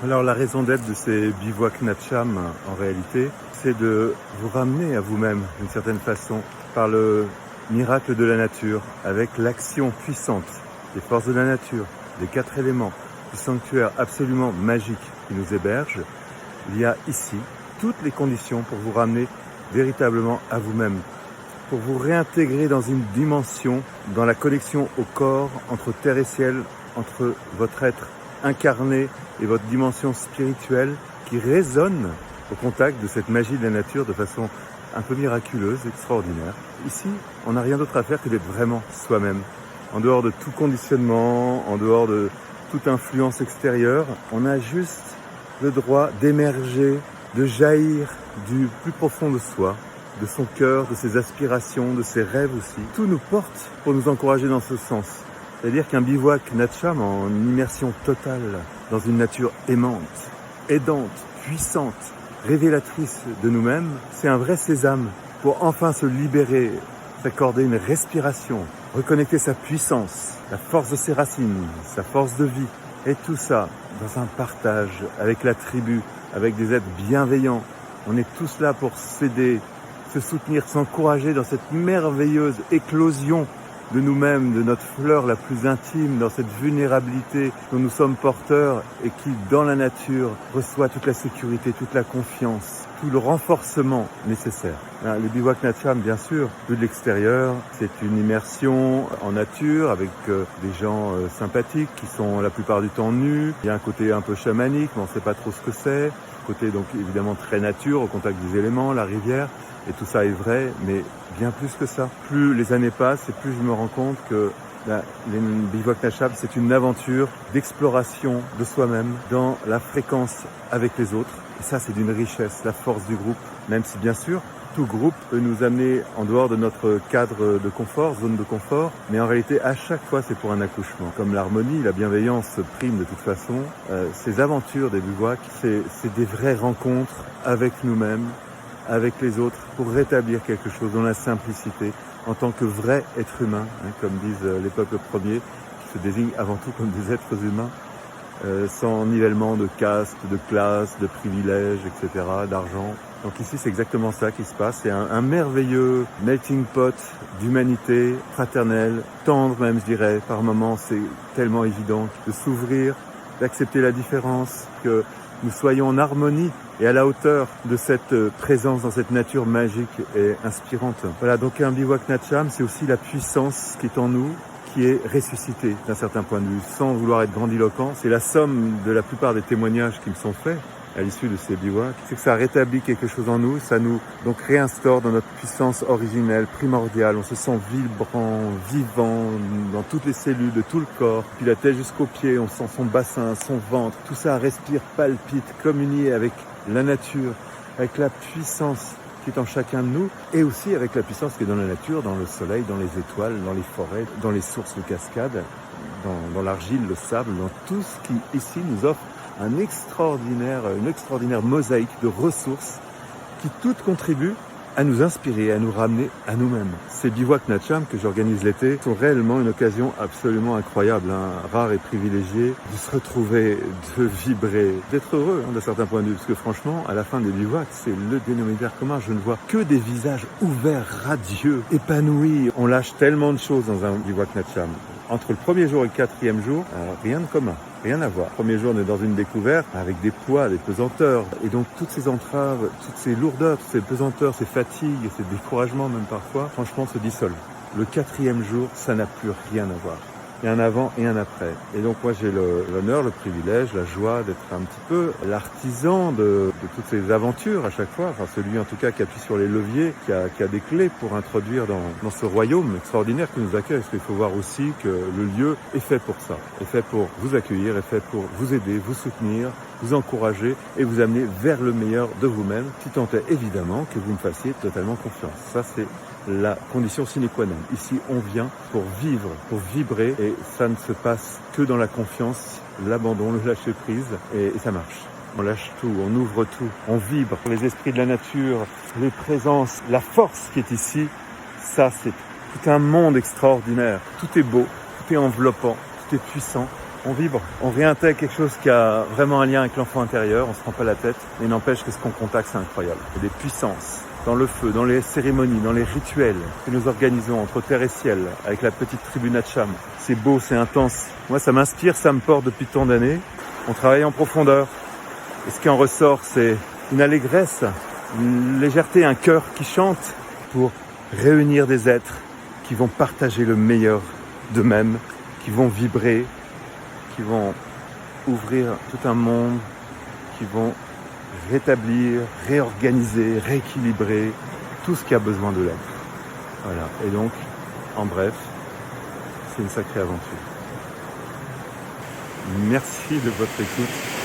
Alors la raison d'être de ces bivouacs Natcham, en réalité, c'est de vous ramener à vous-même d'une certaine façon par le miracle de la nature, avec l'action puissante des forces de la nature, des 4 éléments, du sanctuaire absolument magique qui nous héberge. Il y a ici toutes les conditions pour vous ramener véritablement à vous-même, pour vous réintégrer dans une dimension, dans la connexion au corps, entre terre et ciel, entre votre être incarné et votre dimension spirituelle qui résonne au contact de cette magie de la nature de façon un peu miraculeuse, extraordinaire. Ici, on n'a rien d'autre à faire que d'être vraiment soi-même. En dehors de tout conditionnement, en dehors de toute influence extérieure, on a juste le droit d'émerger, de jaillir du plus profond de soi, de son cœur, de ses aspirations, de ses rêves aussi. Tout nous porte pour nous encourager dans ce sens. C'est-à-dire qu'un bivouac Natcham en immersion totale dans une nature aimante, aidante, puissante, révélatrice de nous-mêmes, c'est un vrai sésame pour enfin se libérer, s'accorder une respiration, reconnecter sa puissance, la force de ses racines, sa force de vie. Et tout ça dans un partage avec la tribu, avec des êtres bienveillants. On est tous là pour s'aider, se soutenir, s'encourager dans cette merveilleuse éclosion de nous-mêmes, de notre fleur la plus intime, dans cette vulnérabilité dont nous sommes porteurs et qui, dans la nature, reçoit toute la sécurité, toute la confiance, tout le renforcement nécessaire. Le bivouac Natcham, bien sûr, vu de l'extérieur, c'est une immersion en nature avec des gens sympathiques qui sont la plupart du temps nus. Il y a un côté un peu chamanique, mais on ne sait pas trop ce que c'est. Côté donc évidemment très nature, au contact des éléments, la rivière. Et tout ça est vrai, mais bien plus que ça. Plus les années passent et plus je me rends compte que les bivouacs Natcham, c'est une aventure d'exploration de soi-même dans la fréquence avec les autres. Et ça, c'est d'une richesse, la force du groupe. Même si, bien sûr, tout groupe peut nous amener en dehors de notre cadre de confort, zone de confort. Mais en réalité, à chaque fois, c'est pour un accouchement. Comme l'harmonie, la bienveillance prime de toute façon. Ces aventures des bivouacs, c'est des vraies rencontres avec nous-mêmes, avec les autres, pour rétablir quelque chose dans la simplicité, en tant que vrai être humain, comme disent les peuples premiers, qui se désignent avant tout comme des êtres humains, sans nivellement de caste, de classe, de privilèges, etc., d'argent. Donc ici, c'est exactement ça qui se passe. C'est un merveilleux melting pot d'humanité fraternelle, tendre même, je dirais. Par moments, c'est tellement évident de s'ouvrir, d'accepter la différence, que nous soyons en harmonie et à la hauteur de cette présence dans cette nature magique et inspirante. Voilà, donc un bivouac Natcham, c'est aussi la puissance qui est en nous, qui est ressuscitée d'un certain point de vue, sans vouloir être grandiloquent. C'est la somme de la plupart des témoignages qui me sont faits à l'issue de ces bivouacs, c'est que ça rétablit quelque chose en nous, ça nous donc réinstaure dans notre puissance originelle, primordiale. On se sent vibrant, vivant dans toutes les cellules de tout le corps, puis la tête jusqu'aux pieds, on sent son bassin, son ventre, tout ça respire, palpite, communie avec la nature, avec la puissance qui est en chacun de nous, et aussi avec la puissance qui est dans la nature, dans le soleil, dans les étoiles, dans les forêts, dans les sources de cascades, dans l'argile, le sable, dans tout ce qui ici nous offre une extraordinaire mosaïque de ressources qui toutes contribuent à nous inspirer, à nous ramener à nous-mêmes. Ces bivouacs Natcham que j'organise l'été sont réellement une occasion absolument incroyable, rare et privilégiée, de se retrouver, de vibrer, d'être heureux d'un certain point de vue. Parce que franchement, à la fin des bivouacs, c'est le dénominateur commun. Je ne vois que des visages ouverts, radieux, épanouis. On lâche tellement de choses dans un bivouac Natcham. Entre le premier jour et le 4e jour, rien de commun. Rien à voir. Le premier jour, on est dans une découverte avec des poids, des pesanteurs. Et donc, toutes ces entraves, toutes ces lourdeurs, toutes ces pesanteurs, ces fatigues, ces découragements même parfois, franchement, se dissolvent. Le 4e jour, ça n'a plus rien à voir. Il y a un avant et un après. Et donc moi j'ai l'honneur, le privilège, la joie d'être un petit peu l'artisan de toutes ces aventures à chaque fois. Enfin celui en tout cas qui appuie sur les leviers, qui a des clés pour introduire dans ce royaume extraordinaire qui nous accueille. Parce qu'il faut voir aussi que le lieu est fait pour ça. Est fait pour vous accueillir, est fait pour vous aider, vous soutenir, vous encourager et vous amener vers le meilleur de vous-même. Si tant est évidemment que vous me fassiez totalement confiance. Ça c'est la condition sine qua non. Ici, on vient pour vivre, pour vibrer, et ça ne se passe que dans la confiance, l'abandon, le lâcher-prise, et ça marche. On lâche tout, on ouvre tout, on vibre. Les esprits de la nature, les présences, la force qui est ici, ça c'est tout un monde extraordinaire. Tout est beau, tout est enveloppant, tout est puissant. on vibre, on réintègre quelque chose qui a vraiment un lien avec l'enfant intérieur, on se prend pas la tête, mais n'empêche que ce qu'on contacte, c'est incroyable. Il y a des puissances dans le feu, dans les cérémonies, dans les rituels que nous organisons entre terre et ciel, avec la petite tribu Natcham. C'est beau, c'est intense. Moi, ça m'inspire, ça me porte depuis tant d'années. On travaille en profondeur. Et ce qui en ressort, c'est une allégresse, une légèreté, un cœur qui chante pour réunir des êtres qui vont partager le meilleur d'eux-mêmes, qui vont vibrer, qui vont ouvrir tout un monde, qui vont rétablir, réorganiser, rééquilibrer tout ce qui a besoin de l'être. Voilà. Et donc, en bref, c'est une sacrée aventure. Merci de votre écoute.